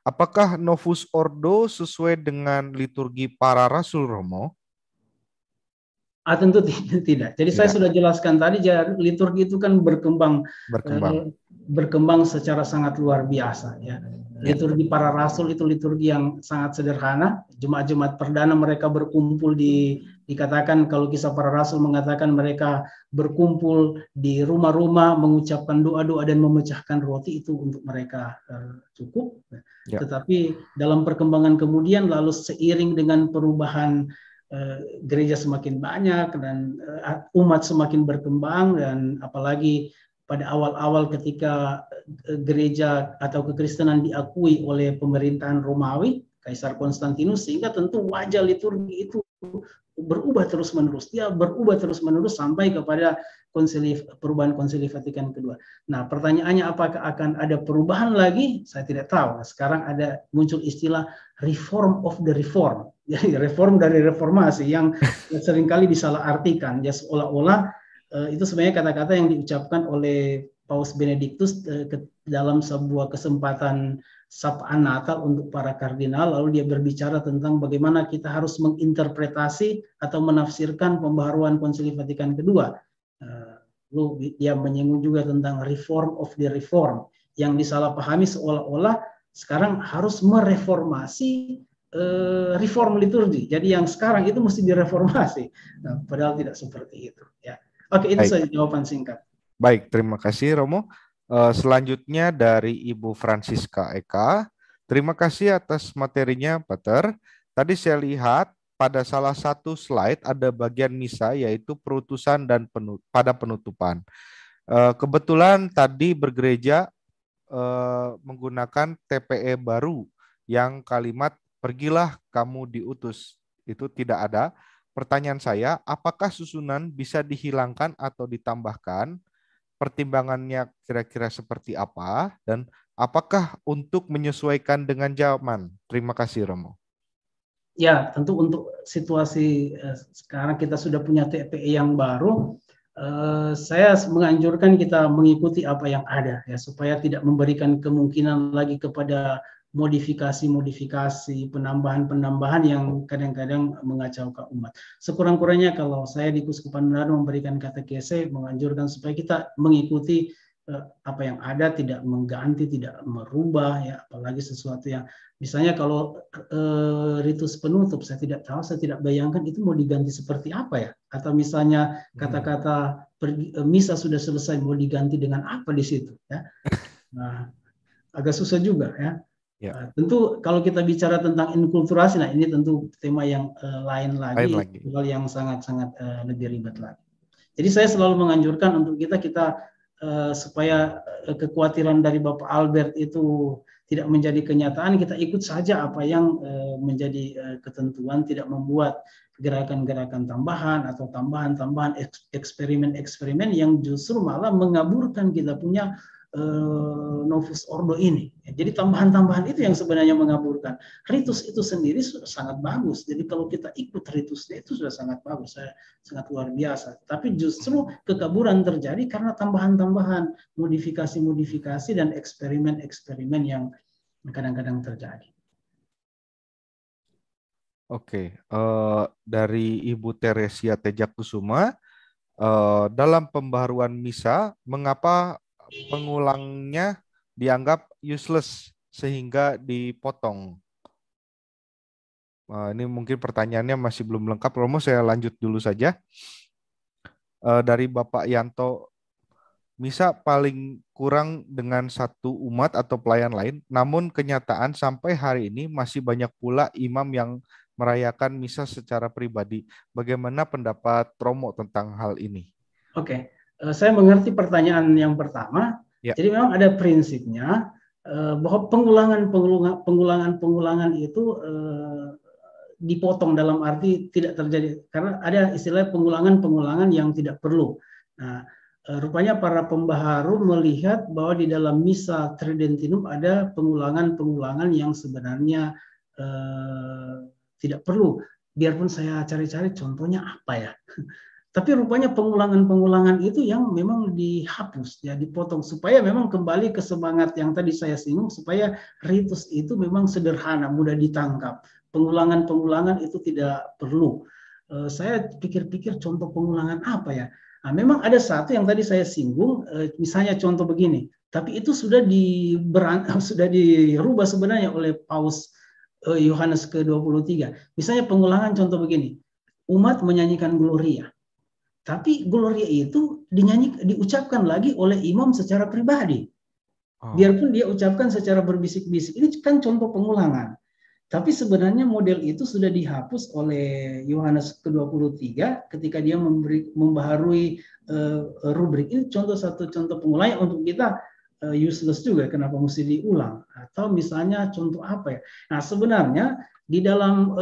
Apakah Novus Ordo sesuai dengan liturgi para rasul, Romo? Tentu tidak. Jadi saya Tidak, sudah jelaskan tadi, liturgi itu kan berkembang. berkembang secara sangat luar biasa. Ya. Ya, Liturgi para rasul itu liturgi yang sangat sederhana. Jemaat-jemaat perdana mereka berkumpul dikatakan kalau kisah para rasul mengatakan mereka berkumpul di rumah-rumah mengucapkan doa-doa dan memecahkan roti, itu untuk mereka cukup. ya, Tetapi dalam perkembangan kemudian lalu seiring dengan perubahan gereja semakin banyak dan umat semakin berkembang, dan apalagi pada awal-awal ketika gereja atau kekristenan diakui oleh pemerintahan Romawi, Kaisar Konstantinus, sehingga tentu wajah liturgi itu berubah terus-menerus. Dia berubah terus-menerus sampai kepada perubahan konsili Vatikan kedua. Nah, pertanyaannya apakah akan ada perubahan lagi? Saya tidak tahu. Sekarang ada muncul istilah reform of the reform. Jadi reform dari reformasi yang seringkali disalahartikan. Ya, seolah-olah itu sebenarnya kata-kata yang diucapkan oleh Paus Benediktus dalam sebuah kesempatan sapaan Natal untuk para kardinal, lalu dia berbicara tentang bagaimana kita harus menginterpretasi atau menafsirkan pembaharuan Konsili Vatikan kedua. Lalu dia menyinggung juga tentang reform of the reform, yang disalahpahami seolah-olah sekarang harus mereformasi reform liturgi. Jadi yang sekarang itu mesti direformasi. Nah, padahal tidak seperti itu. Ya. Oke, itu baik. saja jawaban singkat. Baik, terima kasih Romo. Selanjutnya dari Ibu Francisca Eka. Terima kasih atas materinya, Pater. Tadi saya lihat pada salah satu slide ada bagian misa yaitu perutusan dan pada penutupan. Kebetulan tadi bergereja menggunakan TPE baru yang kalimat pergilah kamu diutus. Itu tidak ada. Pertanyaan saya, apakah susunan bisa dihilangkan atau ditambahkan? Pertimbangannya kira-kira seperti apa, dan apakah untuk menyesuaikan dengan zaman? Terima kasih, Romo. Ya, tentu untuk situasi sekarang kita sudah punya TPE yang baru, saya menganjurkan kita mengikuti apa yang ada, ya, supaya tidak memberikan kemungkinan lagi kepada modifikasi-modifikasi, penambahan-penambahan yang kadang-kadang mengacaukan umat. Sekurang-kurangnya kalau saya di Kuskupan Manado memberikan katekese, menganjurkan supaya kita mengikuti apa yang ada, tidak mengganti, tidak merubah, ya, apalagi sesuatu yang misalnya kalau ritus penutup, saya tidak tahu, saya tidak bayangkan itu mau diganti seperti apa ya. Atau misalnya kata-kata misa sudah selesai mau diganti dengan apa di situ, ya. Nah, agak susah juga, ya. Ya, Tentu kalau kita bicara tentang inkulturasi, nah ini tentu tema yang lain lain lagi, lagi. hal yang sangat-sangat lebih ribet lagi. Jadi saya selalu menganjurkan untuk kita supaya kekhawatiran dari Bapak Albert itu tidak menjadi kenyataan, kita ikut saja apa yang menjadi ketentuan, tidak membuat gerakan-gerakan tambahan atau tambahan-tambahan eksperimen-eksperimen yang justru malah mengaburkan kita punya Novus Ordo ini. Jadi tambahan-tambahan itu yang sebenarnya mengaburkan. Ritus itu sendiri sudah sangat bagus. Jadi kalau kita ikut ritusnya itu sudah sangat bagus, sangat luar biasa. Tapi justru kekaburan terjadi karena tambahan-tambahan, modifikasi-modifikasi dan eksperimen-eksperimen yang kadang-kadang terjadi. Oke, dari Ibu Teresia Tejakusuma, dalam pembaharuan misa, mengapa pengulangnya dianggap useless sehingga dipotong? Ini mungkin pertanyaannya masih belum lengkap. Romo, saya lanjut dulu saja. Dari Bapak Yanto, misa paling kurang dengan satu umat atau pelayan lain, namun kenyataan sampai hari ini masih banyak pula imam yang merayakan misa secara pribadi. Bagaimana pendapat Romo tentang hal ini? Oke, saya mengerti pertanyaan yang pertama. Ya. Jadi memang ada prinsipnya bahwa pengulangan itu dipotong, dalam arti tidak terjadi, karena ada istilah pengulangan-pengulangan yang tidak perlu. Nah, rupanya para pembaharu melihat bahwa di dalam misa Tridentinum ada pengulangan-pengulangan yang sebenarnya tidak perlu. Biarpun saya cari-cari contohnya apa ya. Tapi rupanya pengulangan-pengulangan itu yang memang dihapus, ya dipotong supaya memang kembali ke semangat yang tadi saya singgung, supaya ritus itu memang sederhana, mudah ditangkap. Pengulangan-pengulangan itu tidak perlu. Saya pikir-pikir contoh pengulangan apa ya? Nah, memang ada satu yang tadi saya singgung, misalnya contoh begini. Tapi itu sudah sudah dirubah sebenarnya oleh Paus Yohanes ke-23. Misalnya pengulangan contoh begini. Umat menyanyikan Gloria. Tapi Gloria itu diucapkan lagi oleh imam secara pribadi. Biarpun dia ucapkan secara berbisik-bisik. Ini kan contoh pengulangan. Tapi sebenarnya model itu sudah dihapus oleh Yohanes ke-23 ketika dia membaharui rubrik. Ini satu contoh pengulangan untuk kita useless juga. Kenapa mesti diulang? Atau misalnya contoh apa ya? Nah sebenarnya di dalam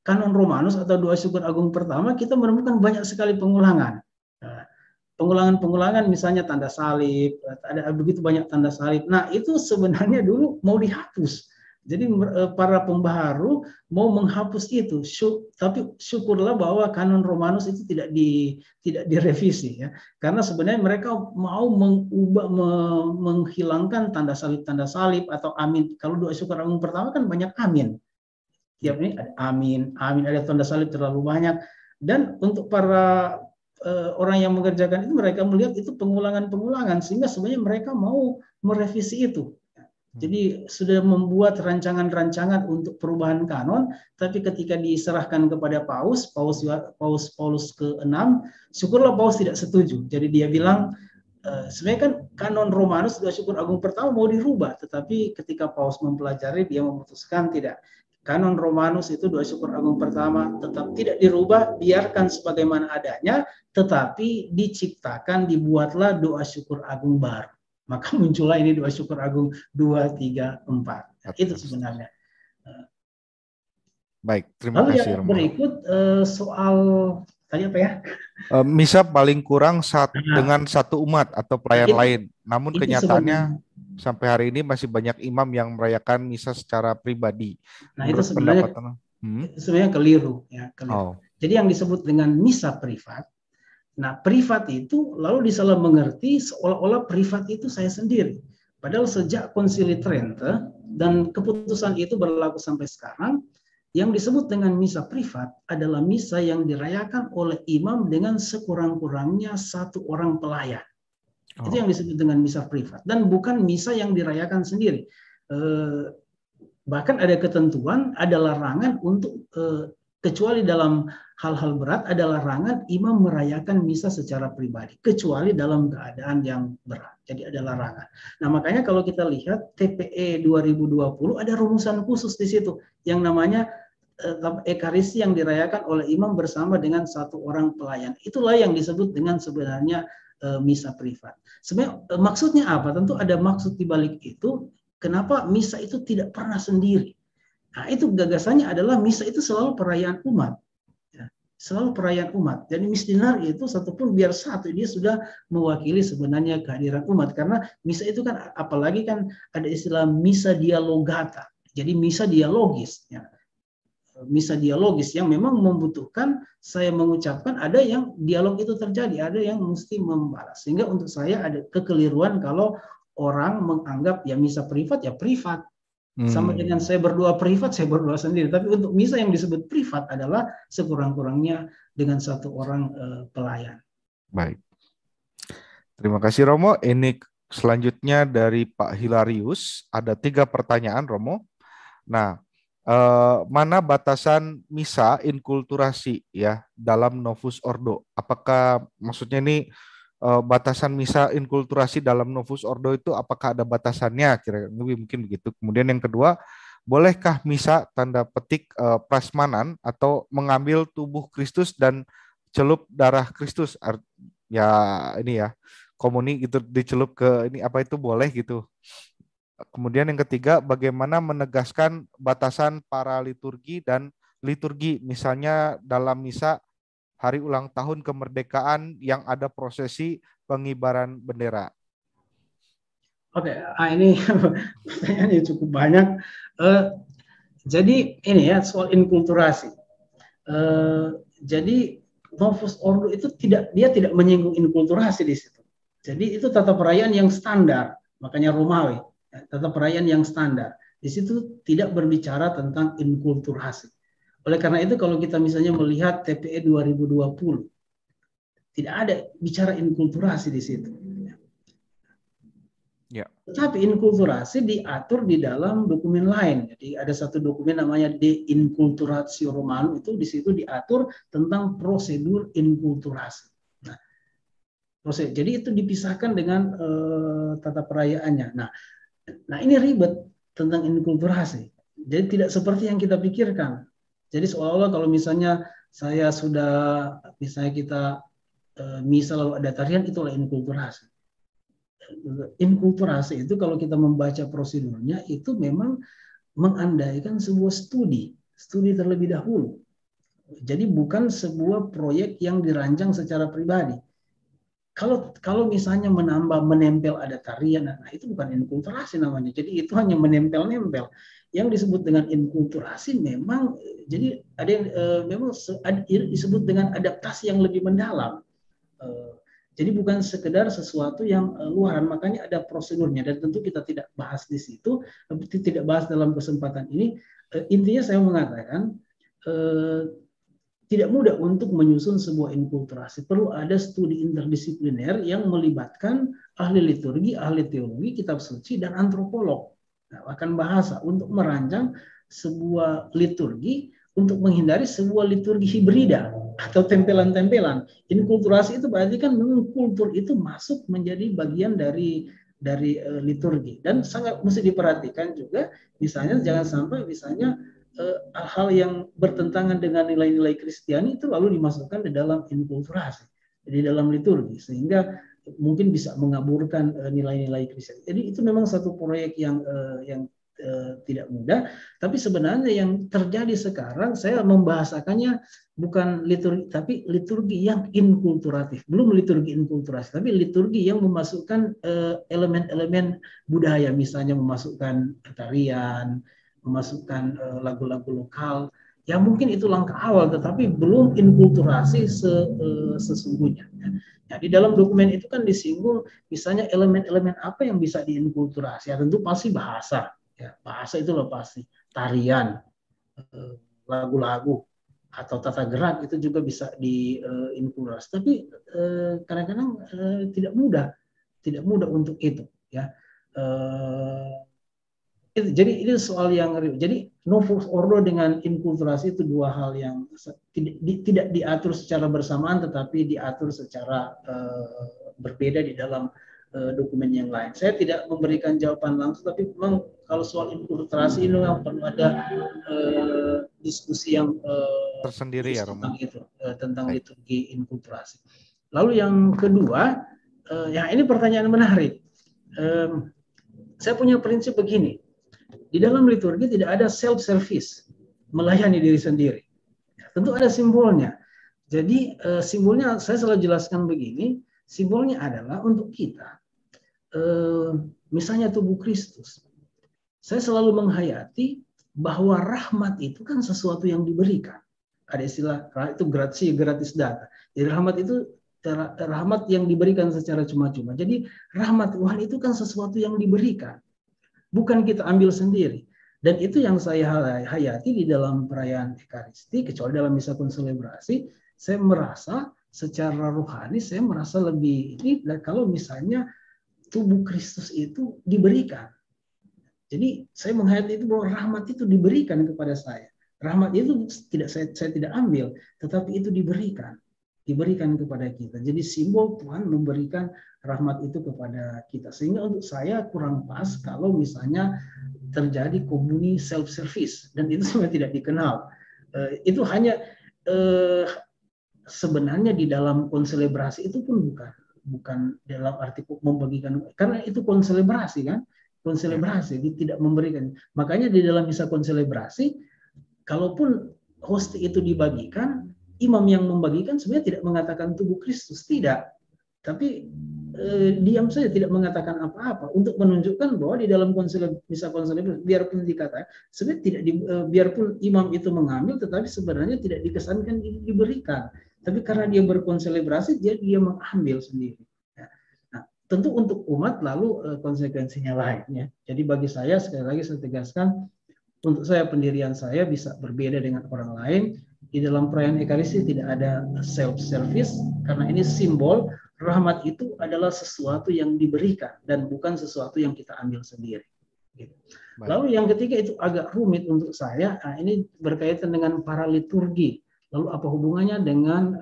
kanon Romanus atau doa syukur agung pertama kita menemukan banyak sekali pengulangan. Pengulangan-pengulangan misalnya tanda salib, ada begitu banyak tanda salib. Nah itu sebenarnya dulu mau dihapus. Jadi para pembaharu mau menghapus itu, tapi syukurlah bahwa kanon Romanus itu tidak direvisi ya, karena sebenarnya mereka mau menghilangkan tanda salib atau amin. Kalau doa syukur agung pertama kan banyak amin. Tiap ini ada amin, ada tanda salib terlalu banyak. Dan untuk para orang yang mengerjakan itu, mereka melihat itu pengulangan-pengulangan, sehingga sebenarnya mereka mau merevisi itu. Jadi sudah membuat rancangan-rancangan untuk perubahan kanon, tapi ketika diserahkan kepada Paus Paulus ke-6, syukurlah Paus tidak setuju. Jadi dia bilang, sebenarnya kan kanon Romanus doa syukur agung pertama mau dirubah, tetapi ketika Paus mempelajari, dia memutuskan tidak. Kanon Romanus itu doa syukur agung pertama tetap tidak dirubah, biarkan sebagaimana adanya, tetapi dibuatlah doa syukur agung baru. Maka muncullah ini doa syukur agung 2, 3, 4. Itu sebenarnya. Baik, terima kasih. Yang berikut soal tadi apa ya? Misa paling kurang dengan satu umat atau pelayan lain. Namun kenyataannya sampai hari ini masih banyak imam yang merayakan misa secara pribadi. Nah itu sebenarnya keliru. Ya, keliru. Jadi yang disebut dengan misa privat. Nah, privat itu lalu disalah mengerti seolah-olah privat itu saya sendiri. Padahal sejak Konsili Trente dan keputusan itu berlaku sampai sekarang, yang disebut dengan misa privat adalah misa yang dirayakan oleh imam dengan sekurang-kurangnya satu orang pelayan. Itu yang disebut dengan misa privat. Dan bukan misa yang dirayakan sendiri. Bahkan ada ketentuan, ada larangan untuk kecuali dalam hal-hal berat, ada larangan imam merayakan misa secara pribadi, kecuali dalam keadaan yang berat. Jadi ada larangan. Nah makanya kalau kita lihat TPE 2020 ada rumusan khusus di situ yang namanya Ekaristi yang dirayakan oleh imam bersama dengan satu orang pelayan. Itulah yang disebut dengan sebenarnya misa privat. Sebenarnya maksudnya apa? Tentu ada maksud di balik itu. Kenapa misa itu tidak pernah sendiri? Nah, itu gagasannya adalah misa itu selalu perayaan umat. Ya, selalu perayaan umat. Jadi misdinar itu satupun biar satu, dia sudah mewakili sebenarnya kehadiran umat. Karena misa itu kan, apalagi kan ada istilah misa dialogata. Jadi misa dialogis. Ya. Misa dialogis yang memang membutuhkan saya mengucapkan, ada yang dialog itu terjadi, ada yang mesti membalas. Sehingga untuk saya ada kekeliruan kalau orang menganggap ya misa privat ya privat. Sama dengan saya berdoa privat, saya berdoa sendiri. Tapi untuk misa yang disebut privat adalah sekurang-kurangnya dengan satu orang pelayan. Baik. Terima kasih Romo. Ini selanjutnya dari Pak Hilarius. Ada 3 pertanyaan Romo. Nah, mana batasan misa inkulturasi ya dalam Novus Ordo? Apakah maksudnya ini batasan misa inkulturasi dalam Novus Ordo itu apakah ada batasannya? Kira-kira mungkin begitu. Kemudian yang kedua, bolehkah misa tanda petik prasmanan atau mengambil tubuh Kristus dan celup darah Kristus? Ya ini ya komuni gitu dicelup ke ini apa itu boleh gitu. Kemudian yang ketiga, bagaimana menegaskan batasan para liturgi dan liturgi, misalnya dalam misa hari ulang tahun kemerdekaan yang ada prosesi pengibaran bendera. Oke, ini pertanyaannya cukup banyak. Jadi ini ya soal inkulturasi. Jadi Novus Ordo itu dia tidak menyinggung inkulturasi di situ. Jadi itu tata perayaan yang standar, makanya Romawi, tata perayaan yang standar. Di situ tidak berbicara tentang inkulturasi. Oleh karena itu kalau kita misalnya melihat TPE 2020, tidak ada bicara inkulturasi di situ. Ya. Tetapi inkulturasi diatur di dalam dokumen lain. Jadi ada satu dokumen namanya De Inculturatio Romanum, itu di situ diatur tentang prosedur inkulturasi. Nah, jadi itu dipisahkan dengan tata perayaannya. Nah ini ribet tentang inkulturasi. Jadi tidak seperti yang kita pikirkan. Jadi seolah-olah kalau misalnya saya sudah, misalnya kita misa lalu ada tarian, itulah inkulturasi. Inkulturasi itu kalau kita membaca prosedurnya itu memang mengandaikan sebuah studi terlebih dahulu. Jadi bukan sebuah proyek yang dirancang secara pribadi. Kalau misalnya menempel ada tarian, nah itu bukan inkulturasi namanya. Jadi itu hanya menempel-nempel. Yang disebut dengan inkulturasi memang jadi ada yang memang disebut dengan adaptasi yang lebih mendalam. Jadi bukan sekedar sesuatu yang luaran, makanya ada prosedurnya dan tentu kita tidak bahas di situ, tidak bahas dalam kesempatan ini. Intinya saya mengatakan tidak mudah untuk menyusun sebuah inkulturasi. Perlu ada studi interdisipliner yang melibatkan ahli liturgi, ahli teologi, kitab suci, dan antropolog. Bahkan bahasa untuk merancang sebuah liturgi untuk menghindari sebuah liturgi hibrida atau tempelan-tempelan. Inkulturasi itu berarti kan memang kultur itu masuk menjadi bagian dari liturgi, dan sangat mesti diperhatikan juga misalnya jangan sampai misalnya hal-hal yang bertentangan dengan nilai-nilai Kristiani itu lalu dimasukkan di dalam inkulturasi, di dalam liturgi, sehingga mungkin bisa mengaburkan nilai-nilai Kristiani. Jadi itu memang satu proyek yang tidak mudah, tapi sebenarnya yang terjadi sekarang saya membahasakannya bukan liturgi, tapi liturgi yang inkulturatif. Belum liturgi inkulturasi, tapi liturgi yang memasukkan elemen-elemen budaya, misalnya memasukkan tarian, memasukkan lagu-lagu lokal. Ya mungkin itu langkah awal, tetapi belum inkulturasi sesungguhnya. Nah, di dalam dokumen itu kan disinggung misalnya elemen-elemen apa yang bisa diinkulturasi. Ya tentu pasti bahasa. Ya, bahasa itu loh pasti, tarian, lagu-lagu atau tata gerak itu juga bisa diinkulturasi. Tapi kadang-kadang tidak mudah untuk itu. Ya, jadi ini soal yang jadi Novus Ordo dengan inkulturasi itu dua hal yang tidak diatur secara bersamaan, tetapi diatur secara berbeda di dalam dokumen yang lain. Saya tidak memberikan jawaban langsung, tapi memang kalau soal inkulturasi ini memang perlu ada diskusi yang tersendiri ya tentang itu, tentang liturgi inkulturasi. Lalu yang kedua, ya ini pertanyaan menarik. Saya punya prinsip begini, di dalam liturgi tidak ada self-service, melayani diri sendiri. Tentu ada simbolnya. Jadi simbolnya saya selalu jelaskan begini, simbolnya adalah untuk kita. Misalnya tubuh Kristus. Saya selalu menghayati bahwa rahmat itu kan sesuatu yang diberikan. Ada istilah itu gratis data. Jadi rahmat itu rahmat yang diberikan secara cuma-cuma. Jadi rahmat Tuhan itu kan sesuatu yang diberikan. Bukan kita ambil sendiri. Dan itu yang saya hayati di dalam perayaan Ekaristi, kecuali dalam misa konselebrasi, saya merasa secara rohani, saya merasa lebih ini kalau misalnya tubuh Kristus itu diberikan. Jadi saya menghayati itu bahwa rahmat itu diberikan kepada saya. Rahmat itu tidak saya tidak ambil, tetapi itu diberikan kepada kita. Jadi simbol Tuhan memberikan rahmat itu kepada kita. Sehingga untuk saya kurang pas kalau misalnya terjadi komuni self-service, dan itu sebenarnya tidak dikenal. Itu hanya sebenarnya di dalam konselebrasi itu pun bukan dalam arti membagikan, karena itu konselebrasi kan, tidak memberikan. Makanya di dalam misa konselebrasi, kalaupun hosti itu dibagikan, imam yang membagikan sebenarnya tidak mengatakan tubuh Kristus, tidak, tapi diam saja, tidak mengatakan apa-apa untuk menunjukkan bahwa di dalam misa konselebrasi biarpun dikatakan sebenarnya tidak biarpun imam itu mengambil, tetapi sebenarnya tidak dikesankan diberikan. tapi karena dia berkonselebrasi, dia mengambil sendiri. Ya. Nah, tentu untuk umat lalu konsekuensinya lain. Ya. Jadi bagi saya, sekali lagi saya tegaskan, untuk saya pendirian saya bisa berbeda dengan orang lain. Di dalam perayaan Ekaristi tidak ada self-service, karena ini simbol rahmat itu adalah sesuatu yang diberikan dan bukan sesuatu yang kita ambil sendiri. Gitu. Lalu yang ketiga itu agak rumit untuk saya, nah ini berkaitan dengan para liturgi. Lalu apa hubungannya dengan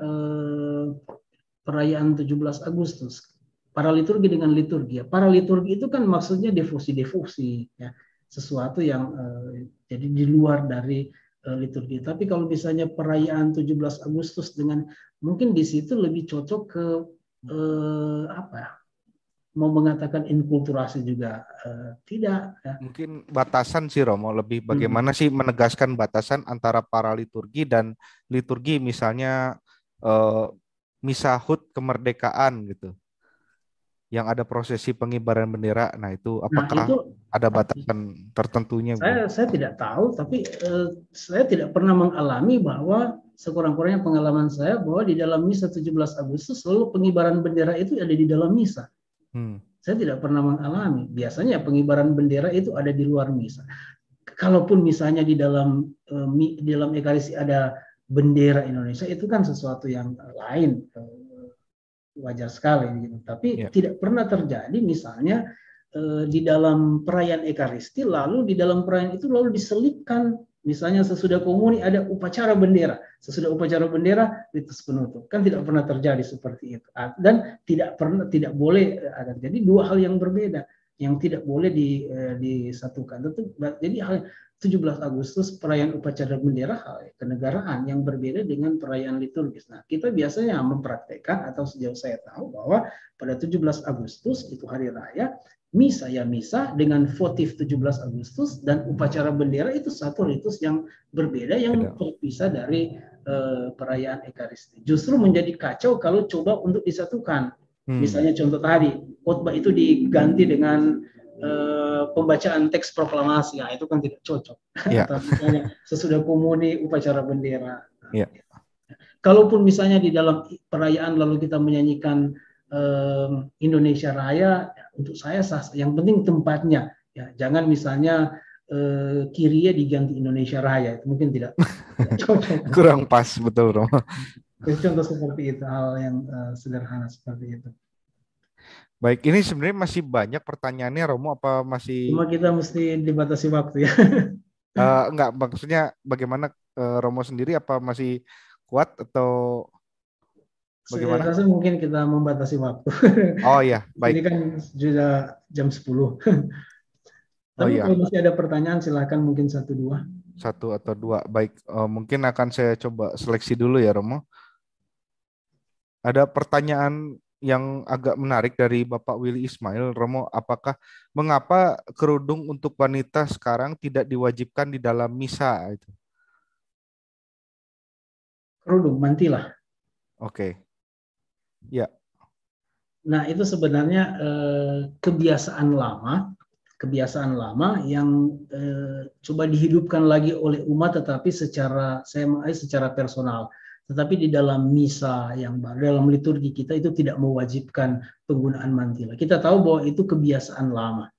perayaan 17 Agustus? Para liturgi dengan liturgi. Para liturgi itu kan maksudnya devosi-devosi, ya, sesuatu yang jadi di luar dari liturgi. Tapi kalau misalnya perayaan 17 Agustus dengan mungkin di situ lebih cocok ke apa ya? Mau mengatakan inkulturasi juga tidak. Ya. Mungkin batasan sih Romo, lebih bagaimana sih menegaskan batasan antara para liturgi dan liturgi, misalnya misa HUT kemerdekaan gitu, yang ada prosesi pengibaran bendera. Nah itu apakah ada batasan tertentunya? Saya tidak tahu, tapi saya tidak pernah mengalami bahwa sekurang-kurangnya pengalaman saya bahwa di dalam misa 17 Agustus selalu pengibaran bendera itu ada di dalam misa. Saya tidak pernah mengalami. Biasanya pengibaran bendera itu ada di luar misa. Kalaupun misalnya di dalam Ekaristi ada bendera Indonesia, itu kan sesuatu yang lain, wajar sekali. Gitu. Tapi tidak pernah terjadi misalnya di dalam perayaan Ekaristi, lalu di dalam perayaan itu lalu diselipkan, misalnya sesudah komuni ada upacara bendera, sesudah upacara bendera ritus penutup, kan tidak pernah terjadi seperti itu, dan tidak boleh ada. Jadi dua hal yang berbeda yang tidak boleh disatukan. Jadi hal 17 Agustus perayaan upacara bendera hal kenegaraan yang berbeda dengan perayaan liturgis. Nah, kita biasanya mempraktekkan atau sejauh saya tahu bahwa pada 17 Agustus itu hari raya, misa ya misa dengan votif 17 Agustus dan upacara bendera itu satu ritus yang berbeda yang terpisah dari perayaan Ekaristi. Justru menjadi kacau kalau coba untuk disatukan. Misalnya contoh tadi, khotbah itu diganti dengan pembacaan teks proklamasi, nah, itu kan tidak cocok. Atau misalnya sesudah komuni upacara bendera. Kalaupun misalnya di dalam perayaan lalu kita menyanyikan Indonesia Raya, untuk saya sah. Yang penting tempatnya, ya jangan misalnya Kyrie diganti Indonesia Raya, itu mungkin tidak cocok. Kurang pas, betul Romo. Contoh seperti itu, hal yang sederhana seperti itu. Baik, ini sebenarnya masih banyak pertanyaannya Romo, apa masih? Cuma kita mesti dibatasi waktu ya. Enggak, maksudnya bagaimana Romo sendiri, apa masih kuat atau bagaimana? Saya rasa mungkin kita membatasi waktu. Oh iya, baik. Ini kan sudah jam 10. Tapi kalau masih ada pertanyaan silakan, mungkin 1-2. 1 atau 2, baik. Mungkin akan saya coba seleksi dulu ya Romo. Ada pertanyaan yang agak menarik dari Bapak Willy Ismail, Romo, apakah mengapa kerudung untuk wanita sekarang tidak diwajibkan di dalam misa itu? Kerudung, mantilah. Oke. Ya. Nah, itu sebenarnya kebiasaan lama yang coba dihidupkan lagi oleh umat, tetapi secara personal. Tetapi di dalam misa yang baru, dalam liturgi kita itu tidak mewajibkan penggunaan mantila. Kita tahu bahwa itu kebiasaan lama.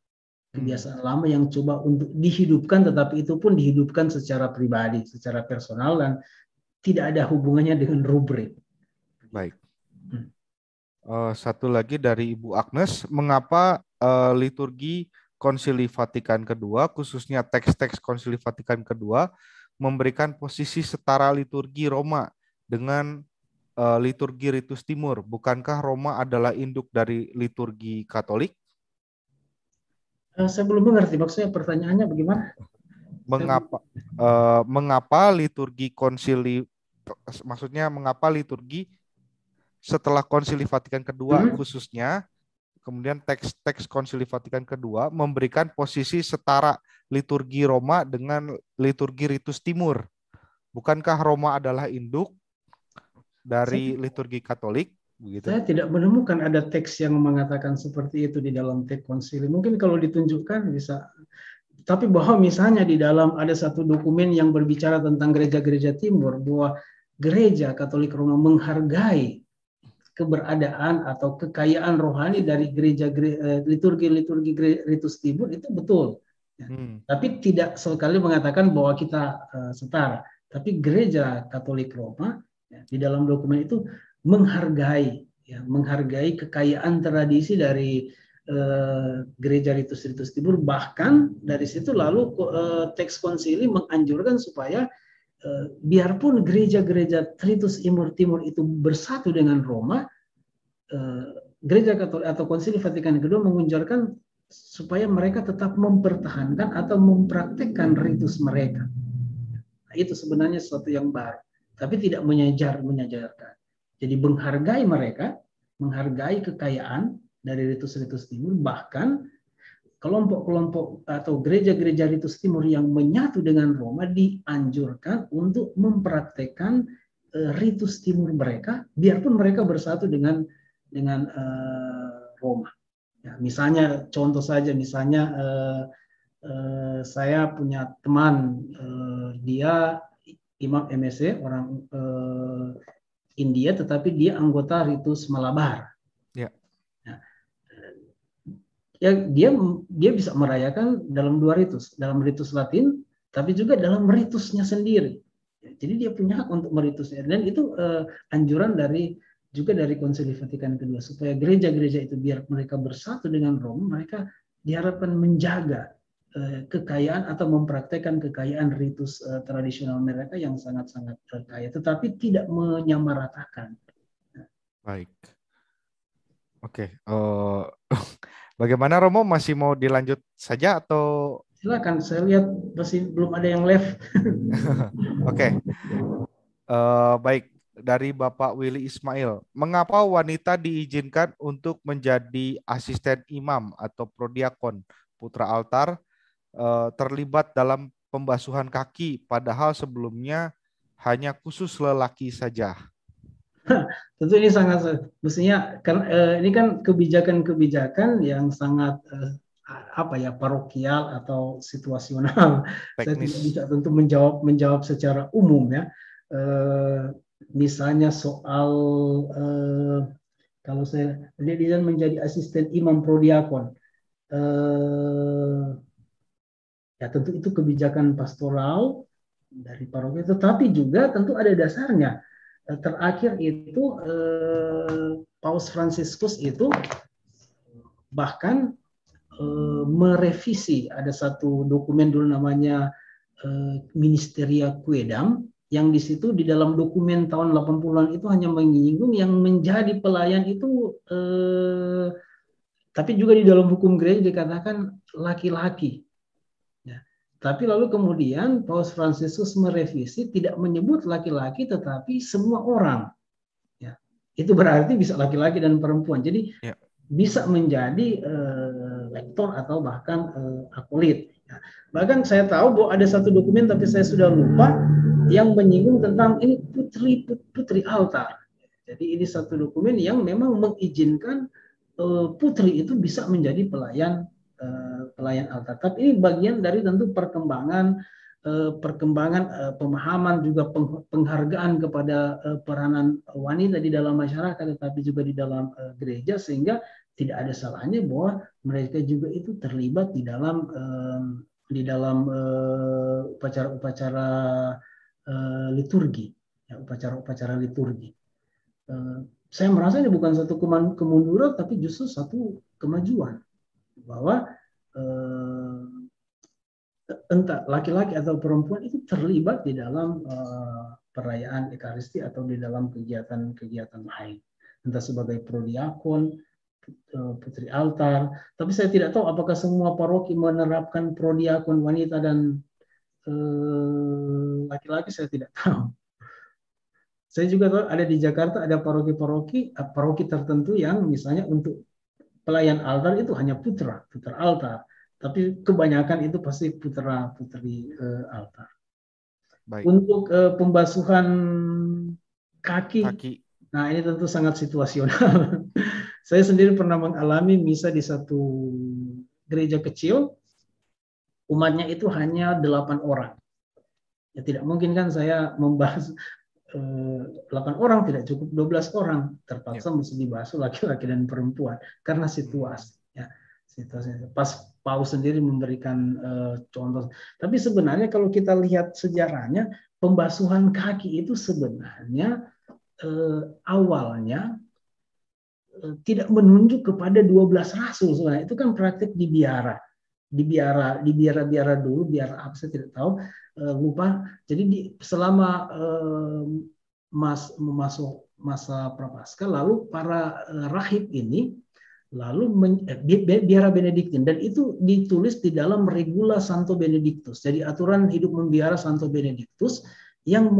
Kebiasaan lama yang coba untuk dihidupkan, tetapi itu pun dihidupkan secara pribadi, secara personal, dan tidak ada hubungannya dengan rubrik. Baik. Satu lagi dari Ibu Agnes, mengapa liturgi Konsili Vatikan II, khususnya teks-teks Konsili Vatikan II, memberikan posisi setara liturgi Roma dengan liturgi Ritus Timur? Bukankah Roma adalah induk dari liturgi Katolik? Saya belum mengerti, maksudnya pertanyaannya bagaimana? Mengapa liturgi konsili, maksudnya mengapa liturgi setelah Konsili Vatikan II khususnya, kemudian teks-teks Konsili Vatikan II memberikan posisi setara liturgi Roma dengan liturgi Ritus Timur? Bukankah Roma adalah induk dari liturgi Katolik? Begitu. Saya tidak menemukan ada teks yang mengatakan seperti itu di dalam teks konsili. Mungkin kalau ditunjukkan bisa. Tapi bahwa misalnya di dalam ada satu dokumen yang berbicara tentang gereja-gereja timur, bahwa gereja Katolik Roma menghargai keberadaan atau kekayaan rohani dari liturgi Ritus Timur itu betul. Ya. Tapi tidak sekali mengatakan bahwa kita setara. Tapi gereja Katolik Roma ya, di dalam dokumen itu menghargai kekayaan tradisi dari gereja Ritus Timur. Bahkan dari situ lalu teks konsili menganjurkan supaya biarpun gereja-gereja Ritus Timur itu bersatu dengan Roma, gereja Katolik atau Konsili Vatikan II menganjurkan supaya mereka tetap mempertahankan atau mempraktekkan ritus mereka. Nah, itu sebenarnya sesuatu yang baru, tapi tidak menyajarkan. Jadi menghargai mereka, menghargai kekayaan dari ritus-ritus Timur, bahkan kelompok-kelompok atau gereja-gereja Ritus Timur yang menyatu dengan Roma dianjurkan untuk mempraktekkan ritus Timur mereka, biarpun mereka bersatu dengan Roma. Ya, misalnya contoh saja, misalnya saya punya teman, dia imam MSC orang India, tetapi dia anggota Ritus Malabar. Ya, dia bisa merayakan dalam dua ritus, dalam ritus Latin, tapi juga dalam ritusnya sendiri. Jadi dia punya hak untuk meritusnya, dan itu anjuran dari Konsili Vatikan II supaya gereja-gereja itu biar mereka bersatu dengan Roma, mereka diharapkan menjaga kekayaan atau mempraktekkan kekayaan ritus tradisional mereka yang sangat-sangat kaya, tetapi tidak menyamaratakan. Baik. Oke. Bagaimana Romo, masih mau dilanjut saja atau? Silakan, saya lihat masih belum ada yang live. Oke. Baik, dari Bapak Willy Ismail, mengapa wanita diizinkan untuk menjadi asisten imam atau prodiakon putra altar, terlibat dalam pembasuhan kaki, padahal sebelumnya hanya khusus lelaki saja? Tentu ini sangat, mestinya ini kan kebijakan-kebijakan yang sangat parokial atau situasional. Saya tidak bisa tentu menjawab secara umum ya. Misalnya soal kalau saya dia menjadi asisten imam prodiakon, ya tentu itu kebijakan pastoral dari paroki, tetapi juga tentu ada dasarnya. Terakhir itu Paus Fransiskus itu bahkan merevisi, ada satu dokumen dulu namanya Ministeria Quaedam, yang di situ di dalam dokumen tahun 80-an itu hanya menyinggung yang menjadi pelayan itu, tapi juga di dalam hukum gereja dikatakan laki-laki. Tapi lalu kemudian Paus Fransiskus merevisi, tidak menyebut laki-laki tetapi semua orang. Ya, itu berarti bisa laki-laki dan perempuan. Jadi bisa menjadi lektor atau bahkan akolit. Ya. Bahkan saya tahu bahwa ada satu dokumen tapi saya sudah lupa yang menyinggung tentang ini putri altar. Jadi ini satu dokumen yang memang mengizinkan putri itu bisa menjadi pelayan altar. Tapi ini bagian dari tentu perkembangan pemahaman, juga penghargaan kepada peranan wanita di dalam masyarakat, tetapi juga di dalam gereja, sehingga tidak ada salahnya bahwa mereka juga itu terlibat di dalam upacara-upacara liturgi, ya, upacara-upacara liturgi. Saya merasa ini bukan satu kemunduran, tapi justru satu kemajuan, bahwa entah laki-laki atau perempuan itu terlibat di dalam perayaan Ekaristi atau di dalam kegiatan-kegiatan lain, entah sebagai prodiakon, putri altar. Tapi saya tidak tahu apakah semua paroki menerapkan prodiakon wanita dan laki-laki, saya tidak tahu. Saya juga tahu ada di Jakarta ada paroki tertentu yang misalnya untuk pelayan altar itu hanya putra altar, tapi kebanyakan itu pasti putri altar. Baik. Untuk pembasuhan kaki, nah ini tentu sangat situasional. Saya sendiri pernah mengalami misa di satu gereja kecil, umatnya itu hanya 8 orang. Ya tidak mungkin kan saya membahas 8 orang, tidak cukup 12 orang, terpaksa mesti dibasuh laki-laki dan perempuan karena situasi. Ya, situasi. Pas Paus sendiri memberikan contoh. Tapi sebenarnya kalau kita lihat sejarahnya, pembasuhan kaki itu sebenarnya awalnya tidak menunjuk kepada 12 rasul sebenarnya. Itu kan praktik di biara. Di biara dulu, biara apa saya tidak tahu, lupa. Jadi selama masuk masa prapaskah, lalu para rahib ini lalu biara Benediktin, dan itu ditulis di dalam Regula Santo Benedictus. Jadi aturan hidup membiara Santo Benedictus yang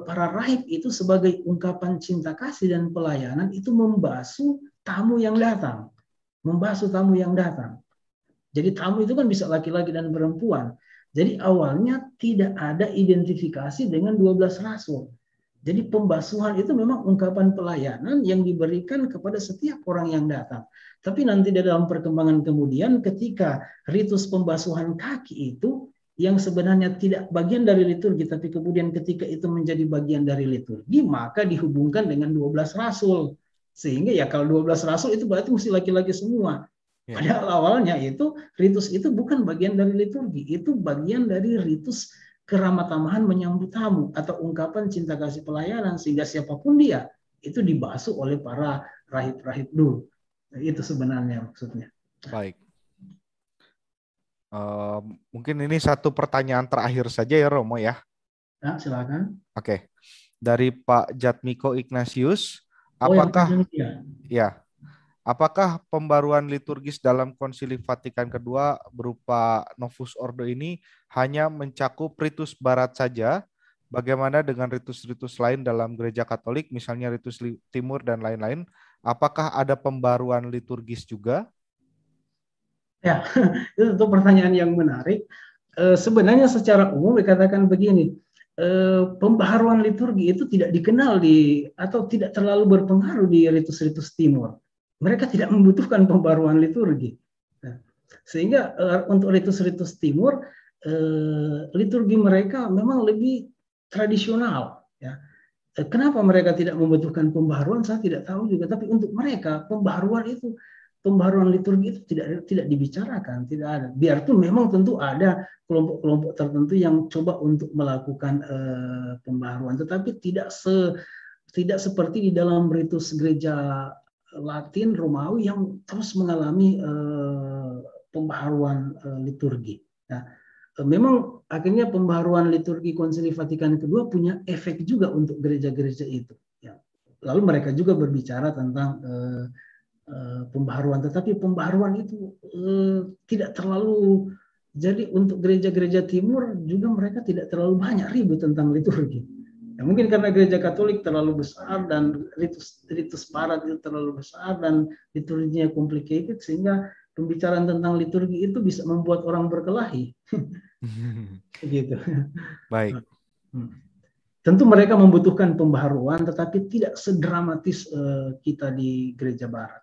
para rahib itu sebagai ungkapan cinta kasih dan pelayanan itu membasuh tamu yang datang. Membasuh tamu yang datang. Jadi tamu itu kan bisa laki-laki dan perempuan. Jadi awalnya tidak ada identifikasi dengan 12 rasul. Jadi pembasuhan itu memang ungkapan pelayanan yang diberikan kepada setiap orang yang datang. Tapi nanti dalam perkembangan kemudian ketika ritus pembasuhan kaki itu yang sebenarnya tidak bagian dari liturgi, tapi kemudian ketika itu menjadi bagian dari liturgi, maka dihubungkan dengan 12 rasul. Sehingga ya kalau 12 rasul itu berarti mesti laki-laki semua. Padahal awalnya itu ritus itu bukan bagian dari liturgi, itu bagian dari ritus keramah tamahan menyambut tamu atau ungkapan cinta kasih pelayanan, sehingga siapapun dia itu dibasuh oleh para rahib-rahib dulu. Itu sebenarnya maksudnya. Baik. Mungkin ini satu pertanyaan terakhir saja ya Romo ya. Nah, silakan. Oke. Dari Pak Jatmiko Ignatius, apakah apakah pembaruan liturgis dalam Konsili Vatikan II berupa Novus Ordo ini hanya mencakup ritus barat saja? Bagaimana dengan ritus-ritus lain dalam Gereja Katolik, misalnya ritus Timur dan lain-lain? Apakah ada pembaruan liturgis juga? Ya, itu pertanyaan yang menarik. Sebenarnya secara umum dikatakan begini, pembaharuan liturgi itu tidak dikenal atau tidak terlalu berpengaruh di ritus-ritus Timur. Mereka tidak membutuhkan pembaruan liturgi. Sehingga untuk ritus-ritus Timur, liturgi mereka memang lebih tradisional. Ya. Kenapa mereka tidak membutuhkan pembaharuan, saya tidak tahu juga. Tapi untuk mereka, pembaharuan liturgi itu tidak dibicarakan, tidak ada. Biarpun memang tentu ada kelompok-kelompok tertentu yang coba untuk melakukan pembaharuan, tetapi tidak seperti di dalam ritus gereja Latin Romawi yang terus mengalami pembaharuan liturgi. Nah, memang akhirnya pembaharuan liturgi Konsili Vatikan II punya efek juga untuk gereja-gereja itu. Ya. Lalu mereka juga berbicara tentang pembaharuan, tetapi pembaharuan itu tidak terlalu. Jadi untuk gereja-gereja Timur juga mereka tidak terlalu banyak ribut tentang liturgi. Ya, mungkin karena gereja Katolik terlalu besar dan ritus barat itu terlalu besar dan liturginya complicated, sehingga pembicaraan tentang liturgi itu bisa membuat orang berkelahi. Gitu. Baik. Tentu mereka membutuhkan pembaharuan, tetapi tidak sedramatis kita di gereja barat.